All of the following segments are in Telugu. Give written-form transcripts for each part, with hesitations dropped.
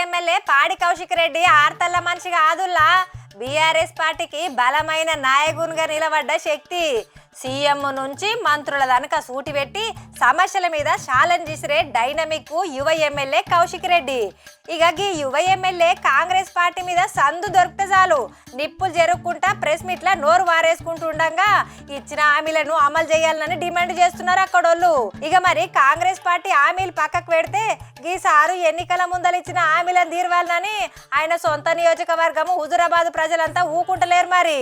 ఎమ్మెల్యే పాడి కౌశిక్ రెడ్డి ఆర్తల్ల మనిషి కాదుల్లా బీఆర్ఎస్ పార్టీకి బలమైన నాయకునిగా నిలబడ్డ శక్తి. సీఎం నుంచి మంత్రుల దానిక సూటి పెట్టి సమస్యల మీద ఛాలెంజ్ చేసిరే డైనమిక్ యువ ఎమ్మెల్యే కౌశిక్ రెడ్డి. ఇక ఈ యువ ఎమ్మెల్యే కాంగ్రెస్ పార్టీ మీద సందు దొరికితే చాలు నిప్పులు జరుపుకుంటా ప్రెస్ మీట్ల నోరు వారేసుకుంటుండగా ఇచ్చిన హామీలను అమలు చేయాలని డిమాండ్ చేస్తున్నారు అక్కడోళ్ళు. ఇక మరి కాంగ్రెస్ పార్టీ హామీలు పక్కకు పెడితే ఈసారు ఎన్నికల ముందలు ఇచ్చిన హామీలను తీర్వాలని ఆయన సొంత నియోజకవర్గము హుజురాబాద్ ప్రజలంతా ఊకుంటలేరు. మరి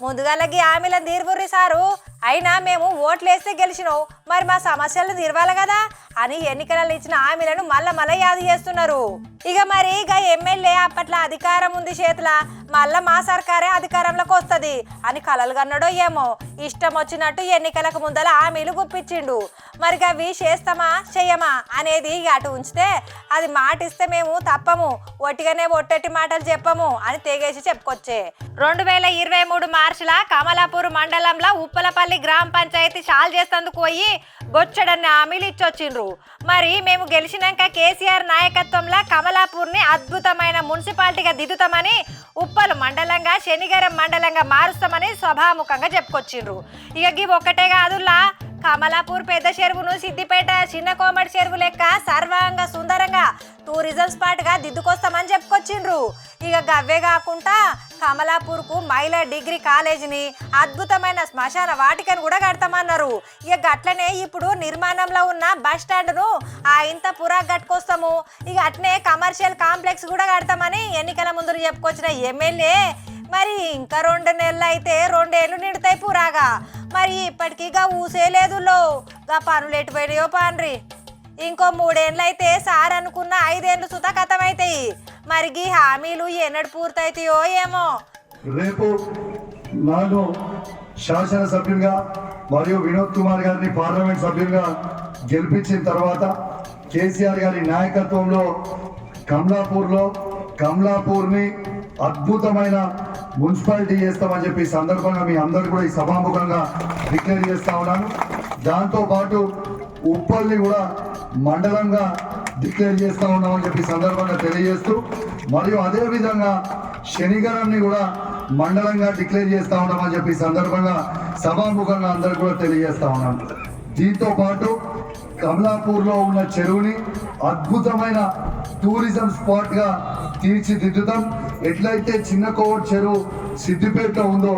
ముందుగాలకి హామీలను తీర్వుర్రి సారు, అయినా మేము ఓట్లేస్తే గెలిచినావు, మరి మా సమస్యలను తీర్వాలి కదా అని ఎన్నికలలో ఇచ్చిన హామీలను మళ్ళా యాదు చేస్తున్నారు. ఇక మరి ఇక ఎమ్మెల్యే అప్పట్లో అధికారం ఉంది చేతుల, మళ్ళా మా సర్కారే అధికారంలోకి వస్తుంది అని కలలు కన్నాడో ఏమో ఇష్టం వచ్చినట్టు ఎన్నికలకు ముందల హామీలు గుప్పించిండు. మరి అవి చేస్తామా చెయ్యమా అనేది అటు ఉంచితే అది మాట ఇస్తే మేము తప్పము, ఒట్టిగానే ఒట్టెట్టి మాటలు చెప్పము అని తెగేసి చెప్పుకొచ్చే. 2023 మార్చిల కమలాపూర్ మండలంలో ఉప్పలపల్లి గ్రామ పంచాయతీ చాలు చేసేందుకు పోయి బొచ్చడన్ని హామీలు ఇచ్చొచ్చిండ్రు. మరి మేము గెలిచినాక కేసీఆర్ నాయకత్వంలో కమలాపూర్ని అద్భుతమైన మున్సిపాలిటీగా దిద్దుతామని, ఉప్పల్ మండలంగా శనిగరం మండలంగా మారుస్తామని సభాముఖంగా చెప్పుకొచ్చిండ్రు. ఇక ఇవి ఒక్కటే కాదుల్లా, కమలాపూర్ పెద్ద చెరువును సిద్దిపేట చిన్న కోమటి చెరువు లెక్క సర్వాంగ సుందరంగా టూరిజం స్పాట్ గా దిద్దుకొస్తామని చెప్పుకొచ్చిండ్రు. ఇక గవ్వే కాకుండా కమలాపూర్కు మహిళా డిగ్రీ కాలేజీని, అద్భుతమైన శ్మశాన వాటికను కూడా కడతామన్నారు. ఇక గట్లనే ఇప్పుడు నిర్మాణంలో ఉన్న బస్ స్టాండ్ను ఆ ఇంత పురా కట్టుకొస్తాము, ఇక అట్నే కమర్షియల్ కాంప్లెక్స్ కూడా కడతామని ఎన్నికల ముందు చెప్పుకొచ్చిన ఎమ్మెల్యే మరి ఇంకా 2 నెలలు అయితే 2 ఏళ్ళు నిండుతాయి పురాగా. మరి ఇప్పటికీగా ఊసేలేదు గా పనులు ఎటుపోయినాయో పాన్రి. ఇంకో 3 ఏళ్ళు అయితే సార్ అనుకున్న 5 ఏళ్ళు సుతా కథమవుతాయి. మరి ఈ హామీలు ఎన్నడు పూర్తయితాయో ఏమో. రేపు నాను శాసనసభ్యునిగా మరియు వినోద్ కుమార్ గారిని పార్లమెంట్ సభ్యునిగా గెలిపించిన తర్వాత కేసీఆర్ గారి నాయకత్వంలో కమలాపూర్ని అద్భుతమైన మున్సిపాలిటీ చేస్తామని చెప్పి సందర్భంగా మీ అందరూ కూడా ఈ సభాముఖంగా డిక్లేర్ చేస్తా ఉన్నాను. దాంతోపాటు ఉప్పల్ని కూడా మండలంగా డిక్లేర్ చేస్తా ఉన్నామని చెప్పి సందర్భంగా తెలియజేస్తూ, మరియు అదేవిధంగా శనిగరాన్ని కూడా మండలంగా డిక్లేర్ చేస్తా ఉన్నామని చెప్పి సందర్భంగా సభాముఖంగా అందరూ కూడా తెలియజేస్తా ఉన్నాను. దీంతో పాటు కమలాపూర్లో ఉన్న చెరువుని అద్భుతమైన టూరిజం స్పాట్ గా తీర్చిదిద్దుతాం. ఎట్లయితే చిన్న కోవట్ చెరువు సిద్దిపేటలో ఉందో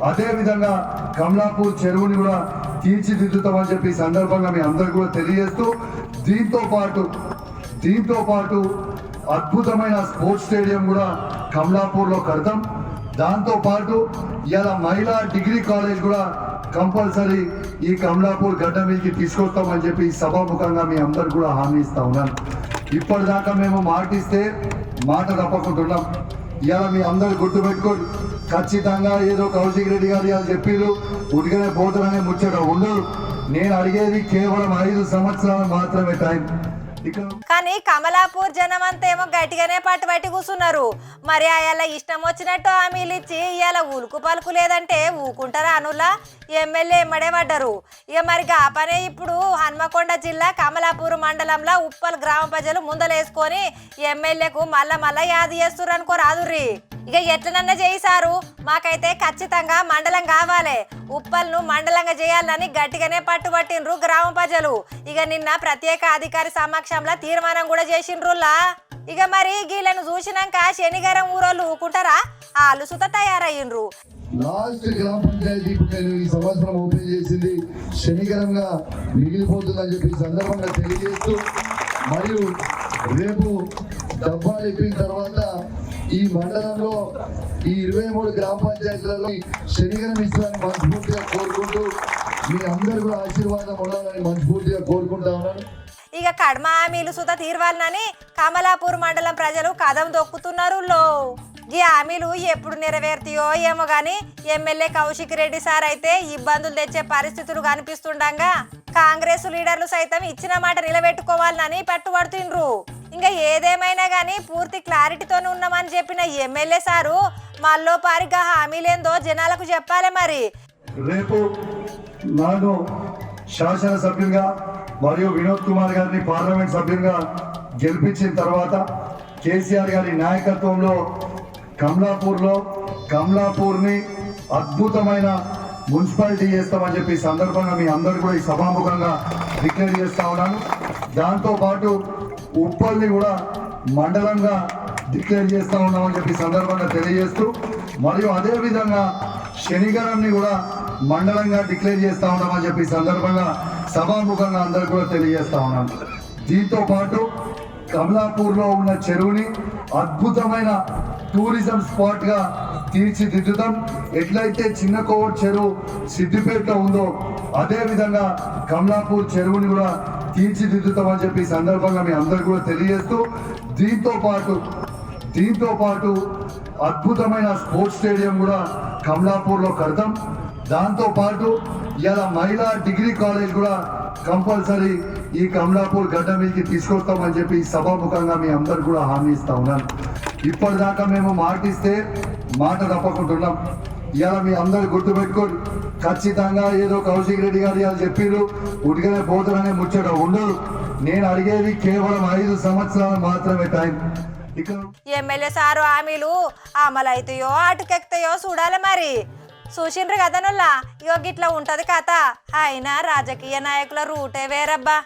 అదే విధంగా కమలాపూర్ చెరువుని కూడా తీర్చిదిద్దుతామని చెప్పి సందర్భంగా మీ అందరు కూడా తెలియజేస్తూ, దీంతో పాటు అద్భుతమైన స్పోర్ట్స్ స్టేడియం కూడా కమలాపూర్లో కడతాం. దాంతో పాటు ఇలా మహిళా డిగ్రీ కాలేజ్ కూడా కంపల్సరీ ఈ కమలాపూర్ గడ్డ మీదకి తీసుకొస్తామని చెప్పి సభాముఖంగా మీ అందరు కూడా హామీ ఇస్తా ఉన్నాను. ఇప్పటిదాకా మేము మాటిస్తే మాట తప్పకుంటున్నాం. ఇవాళ మీ అందరు గుర్తుపెట్టుకోండి, ఖచ్చితంగా ఏదో కౌశిక్ రెడ్డి గారు ఇవాళ చెప్పిరు ఉడికనే పోతారనే ముచ్చట ఉండదు. నేను అడిగేది కేవలం 5 సంవత్సరాలు మాత్రమే టైం. కానీ కమలాపూర్ జనం అంతేమో గట్టిగానే పట్టుబట్టి కూర్చున్నారు. మరి అలా ఇష్టం వచ్చినట్టు హామీలు ఇచ్చి ఇవాళ ఉలుకు పలుకు లేదంటే ఊకుంటారా అనులా ఎమ్మెల్యే ఎమ్మడే పడ్డారు. ఇక మరి ఆ పనే ఇప్పుడు హన్మకొండ జిల్లా కమలాపూర్ మండలంలో ఉప్పల్ గ్రామ ప్రజలు ముందలేసుకొని ఎమ్మెల్యేకు మళ్ళా యాది చేస్తున్నారు అనుకో రాదుర్రి. ఇక ఎట్లనన్నా చేయిసారు, మాకైతే ఖచ్చితంగా మండలం కావాలి, ఉప్పల్ను మండలంగా చేయాలని గట్టిగానే పట్టుబట్టిండ్రు గ్రామ ప్రజలు. ఇక నిన్న ప్రత్యేక అధికారి సమక్షంలో తీర్మానం కూడా చేసిండ్రులా. ఇక మరి వీళ్ళను చూసినాక శనిగరం ఊరోళ్ళు ఊకుంటారా, వాళ్ళు సుత తయారయ్యిండ్రు. లాస్ట్ గ్రామ పంచాయతీ నేను ఈ సంవత్సరం ఓపెన్ చేసింది శనిగరంగా మిగిలిపోతుందని చెప్పి సందర్భంగా తెలియజేస్తూ, మరియు రేపు డబ్బాలు ఇప్పిన తర్వాత ఈ మండలంలో ఈ 23 గ్రామ పంచాయతీలలో శనిగరం ఇస్తారని మనస్ఫూర్తిగా కోరుకుంటూ, మీ అందరూ కూడా ఆశీర్వాదం ఉండాలని మనస్ఫూర్తిగా కోరుకుంటా ఉన్నాను. ఇక కడ్మ హామీలు సుత తీర్వాలని కమలాపూర్ మండలం ప్రజలు కదం దొక్కుతున్నారు. ఈ హామీలు ఎప్పుడు నెరవేరుతాయో ఏమో గాని ఎమ్మెల్యే కౌశిక్ రెడ్డి సార్ అయితే ఇబ్బందులు తెచ్చే పరిస్థితులు కనిపిస్తుండగా కాంగ్రెస్ లీడర్లు సైతం ఇచ్చిన మాట నిలబెట్టుకోవాలని పట్టుబడుతుండ్రు. ఇంకా ఏదేమైనా గానీ పూర్తి క్లారిటీతోనే ఉన్నామని చెప్పిన ఎమ్మెల్యే సారు మళ్ళో పారిగా హామీలేందో జనాలకు చెప్పాలి. మరి రేపు నాను శాసనసభ్యునిగా మరియు వినోద్ కుమార్ గారిని పార్లమెంట్ సభ్యునిగా గెలిపించిన తర్వాత కేసీఆర్ గారి నాయకత్వంలో కమలాపూర్ని అద్భుతమైన మున్సిపాలిటీ చేస్తామని చెప్పి సందర్భంగా మీ అందరు కూడా ఈ సభాముఖంగా డిక్లేర్ చేస్తా ఉన్నాను. దాంతోపాటు ఉప్పల్ని కూడా మండలంగా డిక్లేర్ చేస్తా ఉన్నామని చెప్పి సందర్భంగా తెలియజేస్తూ, మరియు అదేవిధంగా శనిగరంని కూడా మండలంగా డిక్లేర్ చేస్తా ఉన్నామని చెప్పి సందర్భంగా సభాముఖంగా అందరు కూడా తెలియజేస్తా ఉన్నాను. దీంతో పాటు కమలాపూర్లో ఉన్న చెరువుని అద్భుతమైన టూరిజం స్పాట్ గా తీర్చిదిద్దుతాం. ఎట్లయితే చిన్న కోవూరు చెరువు సిద్దిపేటలో ఉందో అదే విధంగా కమలాపూర్ చెరువుని కూడా తీర్చిదిద్దుతామని చెప్పి సందర్భంగా మీ అందరు కూడా తెలియజేస్తూ, దీంతో పాటు అద్భుతమైన స్పోర్ట్స్ స్టేడియం కూడా కమలాపూర్లో కడతాం. దాంతో పాటు ఇలా మహిళా డిగ్రీ కాలేజ్ కూడా కంపల్సరీ ఈ కమలాపూర్ గడ్డ మీదకి తీసుకొస్తామని చెప్పి సభాముఖంగా మీ అందరు కూడా హామీ ఇస్తా ఉన్నాను. ఇప్పటిదాకా మేము మాటిస్తే మాట తప్పకుంటున్నాం. ఇలా మీ అందరు గుర్తుపెట్టుకోండి, ఖచ్చితంగా ఏదో కౌశిక్ రెడ్డి గారు ఇలా చెప్పారు ఉడికనే పోతారనే ముచ్చట ఉండదు. నేను అడిగేది కేవలం 5 సంవత్సరాలు మాత్రమే టైం. ఎమ్మెల్యే సారు హామీలు అమలైతాయో అటుకెక్తాయో చూడాలి. మరి చూసిండ్రు కదనుల్లా, ఇగో గిట్లా ఉంటది కథ. అయినా రాజకీయ నాయకుల రూటే వేరబ్బా.